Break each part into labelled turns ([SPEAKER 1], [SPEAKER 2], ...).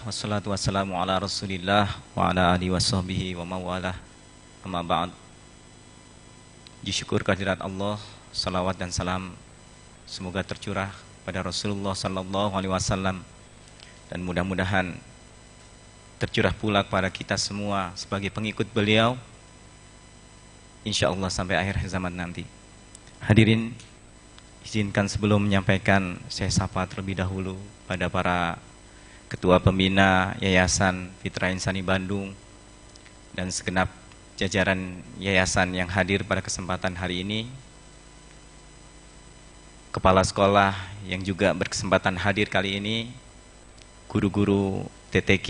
[SPEAKER 1] Wassalatu wassalamu ala rasulillah wa ala alihi washabbihi wa mawalah. Amma ba'd. Disyukur kehadirat Allah, salawat dan salam semoga tercurah pada Rasulullah sallallahu alaihi wasallam, dan mudah-mudahan tercurah pula kepada kita semua sebagai pengikut beliau insyaallah sampai akhir zaman nanti. Hadirin, izinkan sebelum menyampaikan saya sapa terlebih dahulu pada para Ketua Pembina Yayasan Fitra Insani Bandung dan segenap jajaran yayasan yang hadir pada kesempatan hari ini, kepala sekolah yang juga berkesempatan hadir kali ini, guru-guru TTQ,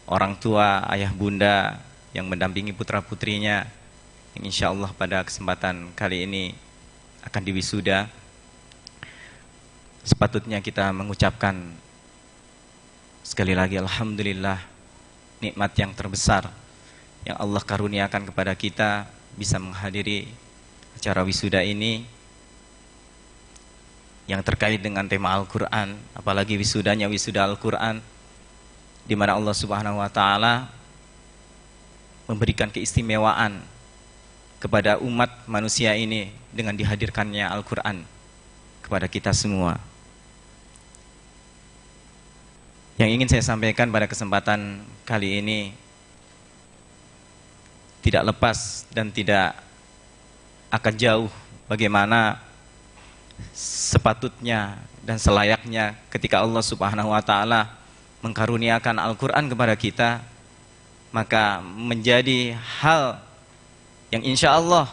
[SPEAKER 1] orang tua, ayah bunda yang mendampingi putra-putrinya yang insya Allah pada kesempatan kali ini akan diwisuda. Sepatutnya kita mengucapkan sekali lagi alhamdulillah, nikmat yang terbesar yang Allah karuniakan kepada kita bisa menghadiri acara wisuda ini yang terkait dengan tema Al-Quran, apalagi wisudanya wisuda Al-Quran, di mana Allah Subhanahu wa Ta'ala memberikan keistimewaan kepada umat manusia ini dengan dihadirkannya Al-Quran kepada kita semua. Yang ingin saya sampaikan pada kesempatan kali ini tidak lepas dan tidak akan jauh bagaimana sepatutnya dan selayaknya ketika Allah Subhanahu wa Ta'ala mengkaruniakan Al-Quran kepada kita, maka menjadi hal yang insya Allah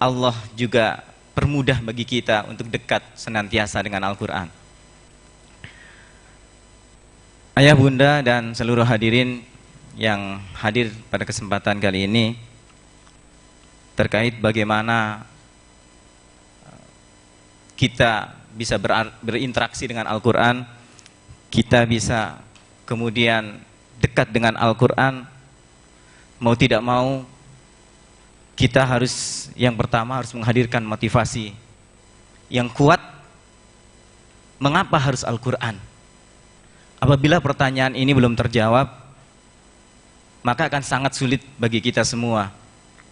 [SPEAKER 1] Allah juga permudah bagi kita untuk dekat senantiasa dengan Al-Quran. Ayah bunda dan seluruh hadirin yang hadir pada kesempatan kali ini, terkait bagaimana kita bisa berinteraksi dengan Al-Quran, kita bisa kemudian dekat dengan Al-Quran, mau tidak mau kita harus, yang pertama harus menghadirkan motivasi yang kuat. Mengapa harus Al-Quran? Apabila pertanyaan ini belum terjawab, maka akan sangat sulit bagi kita semua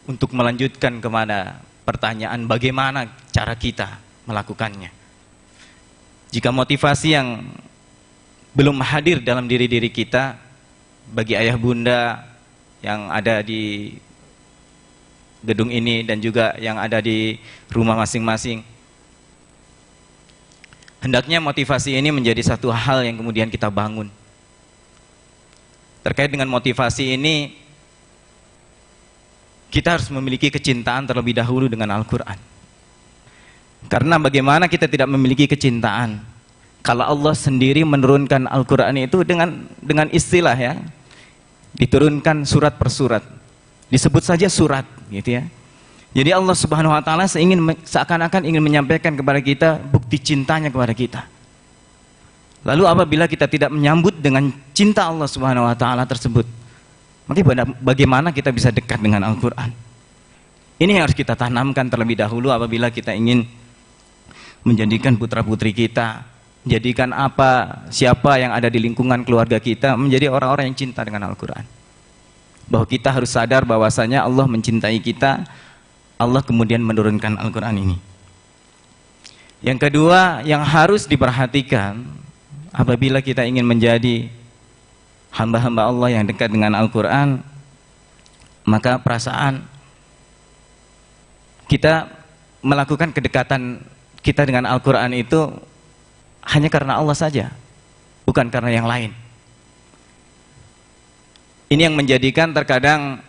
[SPEAKER 1] untuk melanjutkan kepada pertanyaan bagaimana cara kita melakukannya. Jika motivasi yang belum hadir dalam diri-diri kita, bagi ayah bunda yang ada di gedung ini dan juga yang ada di rumah masing-masing, hendaknya motivasi ini menjadi satu hal yang kemudian kita bangun. Terkait dengan motivasi ini, kita harus memiliki kecintaan terlebih dahulu dengan Al-Quran. Karena bagaimana kita tidak memiliki kecintaan kalau Allah sendiri menurunkan Al-Quran itu dengan istilah ya, diturunkan surat per surat, disebut saja surat gitu ya. Jadi Allah Subhanahu wa Ta'ala seakan-akan ingin menyampaikan kepada kita bukti cintanya kepada kita. Lalu apabila kita tidak menyambut dengan cinta Allah Subhanahu wa Ta'ala tersebut, maka bagaimana kita bisa dekat dengan Al-Quran? Ini yang harus kita tanamkan terlebih dahulu apabila kita ingin menjadikan putra-putri kita, menjadikan siapa yang ada di lingkungan keluarga kita menjadi orang-orang yang cinta dengan Al-Quran. Bahwa kita harus sadar bahwasanya Allah mencintai kita, Allah kemudian menurunkan Al-Quran ini. Yang kedua yang harus diperhatikan apabila kita ingin menjadi hamba-hamba Allah yang dekat dengan Al-Quran, maka perasaan kita melakukan kedekatan kita dengan Al-Quran itu hanya karena Allah saja, bukan karena yang lain. Ini yang menjadikan terkadang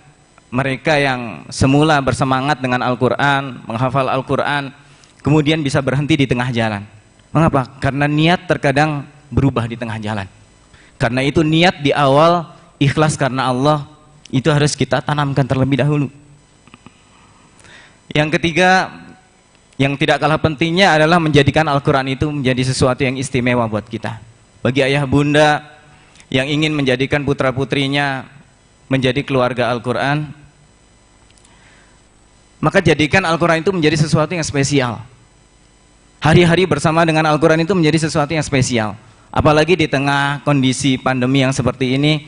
[SPEAKER 1] mereka yang semula bersemangat dengan Al-Quran, menghafal Al-Quran, kemudian bisa berhenti di tengah jalan. Mengapa? Karena niat terkadang berubah di tengah jalan. Karena itu niat di awal ikhlas karena Allah itu harus kita tanamkan terlebih dahulu. Yang ketiga, yang tidak kalah pentingnya adalah menjadikan Al-Quran itu menjadi sesuatu yang istimewa buat kita. Bagi ayah bunda yang ingin menjadikan putra-putrinya menjadi keluarga Al-Quran, maka jadikan Al-Quran itu menjadi sesuatu yang spesial. Hari-hari bersama dengan Al-Quran itu menjadi sesuatu yang spesial. Apalagi di tengah kondisi pandemi yang seperti ini,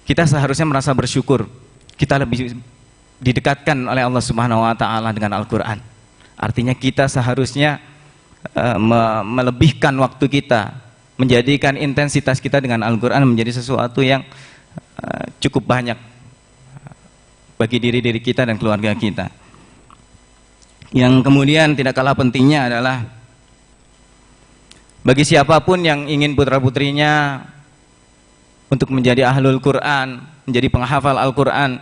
[SPEAKER 1] kita seharusnya merasa bersyukur. Kita lebih didekatkan oleh Allah Subhanahu wa taala dengan Al-Qur'an. Artinya kita seharusnya melebihkan waktu kita, menjadikan intensitas kita dengan Al-Qur'an menjadi sesuatu yang cukup banyak bagi diri kita dan keluarga kita. Yang kemudian tidak kalah pentingnya adalah bagi siapapun yang ingin putra-putrinya untuk menjadi ahlul Quran, menjadi penghafal Al-Quran,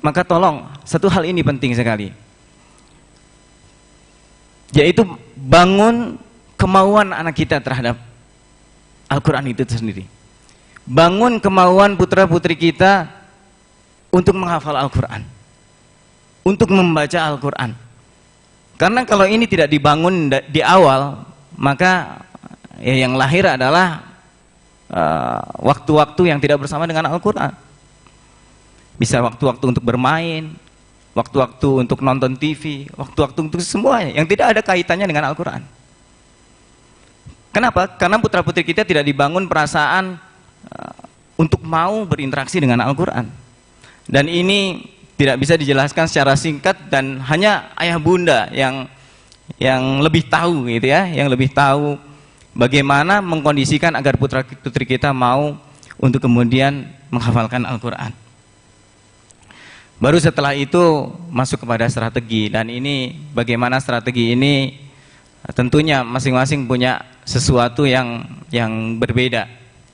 [SPEAKER 1] maka tolong, satu hal ini penting sekali, yaitu bangun kemauan anak kita terhadap Al-Quran itu sendiri. Bangun kemauan putra-putri kita untuk menghafal Al-Quran, untuk membaca Al-Quran. Karena kalau ini tidak dibangun di awal, maka ya yang lahir adalah waktu-waktu yang tidak bersama dengan Al-Quran. Bisa waktu-waktu untuk bermain, waktu-waktu untuk nonton TV, waktu-waktu untuk semuanya yang tidak ada kaitannya dengan Al-Quran. Kenapa? Karena putra-putri kita tidak dibangun perasaan untuk mau berinteraksi dengan Al-Quran. Dan ini tidak bisa dijelaskan secara singkat, dan hanya ayah bunda yang lebih tahu gitu ya, yang lebih tahu bagaimana mengkondisikan agar putra-putri kita mau untuk kemudian menghafalkan Al-Quran. Baru setelah itu masuk kepada strategi, dan ini bagaimana strategi ini tentunya masing-masing punya sesuatu yang berbeda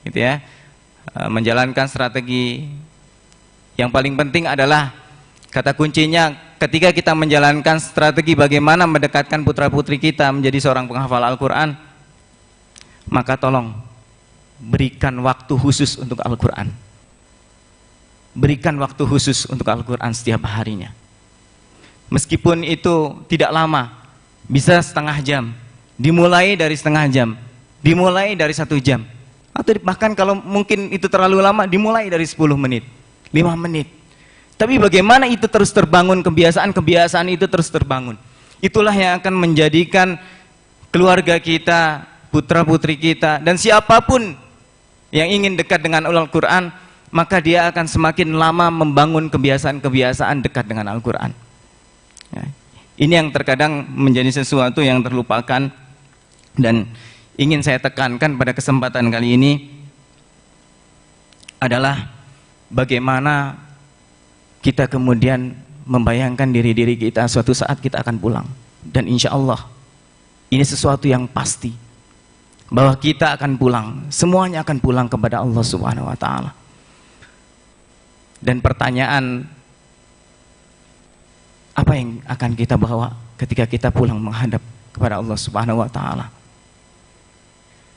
[SPEAKER 1] gitu ya. Menjalankan strategi yang paling penting adalah kata kuncinya ketika kita menjalankan strategi bagaimana mendekatkan putra-putri kita menjadi seorang penghafal Al-Quran, maka tolong berikan waktu khusus untuk Al-Quran. Berikan waktu khusus untuk Al-Quran setiap harinya. Meskipun itu tidak lama, bisa setengah jam, dimulai dari setengah jam, dimulai dari 1 jam, atau bahkan kalau mungkin itu terlalu lama, dimulai dari 10 menit, 5 menit. Tapi bagaimana itu terus terbangun, kebiasaan-kebiasaan itu terus terbangun. Itulah yang akan menjadikan keluarga kita, putra-putri kita, dan siapapun yang ingin dekat dengan Al-Quran, maka dia akan semakin lama membangun kebiasaan-kebiasaan dekat dengan Al-Quran. Ya. Ini yang terkadang menjadi sesuatu yang terlupakan, dan ingin saya tekankan pada kesempatan kali ini adalah bagaimana kita kemudian membayangkan diri kita suatu saat kita akan pulang. Dan insya Allah ini sesuatu yang pasti, bahwa kita akan pulang, semuanya akan pulang kepada Allah Subhanahu wa Ta'ala. Dan pertanyaan, apa yang akan kita bawa ketika kita pulang menghadap kepada Allah Subhanahu wa Ta'ala?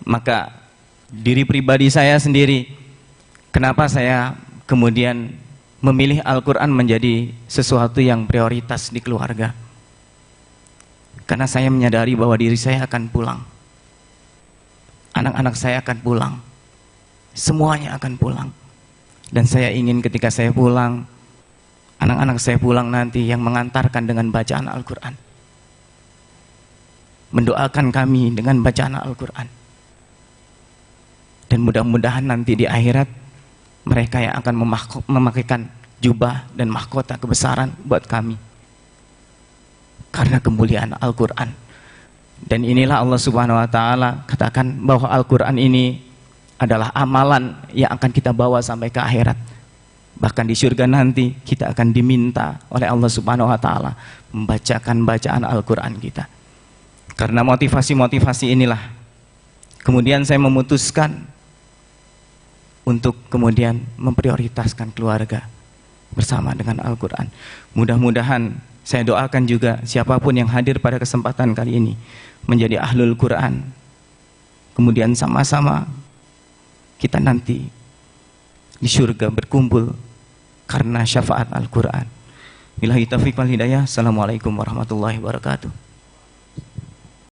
[SPEAKER 1] Maka diri pribadi saya sendiri, kenapa saya kemudian memilih Al-Quran menjadi sesuatu yang prioritas di keluarga? Karena saya menyadari bahwa diri saya akan pulang, anak-anak saya akan pulang, semuanya akan pulang. Dan saya ingin ketika saya pulang, anak-anak saya pulang nanti yang mengantarkan dengan bacaan Al-Quran, mendoakan kami dengan bacaan Al-Quran. Dan mudah-mudahan nanti di akhirat mereka yang akan memakaikan jubah dan mahkota kebesaran buat kami karena kemuliaan Al-Quran. Dan inilah Allah Subhanahu wa Ta'ala katakan bahwa Al-Quran ini adalah amalan yang akan kita bawa sampai ke akhirat. Bahkan di surga nanti kita akan diminta oleh Allah Subhanahu wa Ta'ala membacakan bacaan Al-Quran kita. Karena motivasi-motivasi inilah kemudian saya memutuskan untuk kemudian memprioritaskan keluarga bersama dengan Al-Quran. Mudah-mudahan saya doakan juga siapapun yang hadir pada kesempatan kali ini menjadi ahlul Quran. Kemudian sama-sama kita nanti di surga berkumpul karena syafaat Al-Quran. Billahi taufiq wal hidayah. Assalamualaikum warahmatullahi wabarakatuh.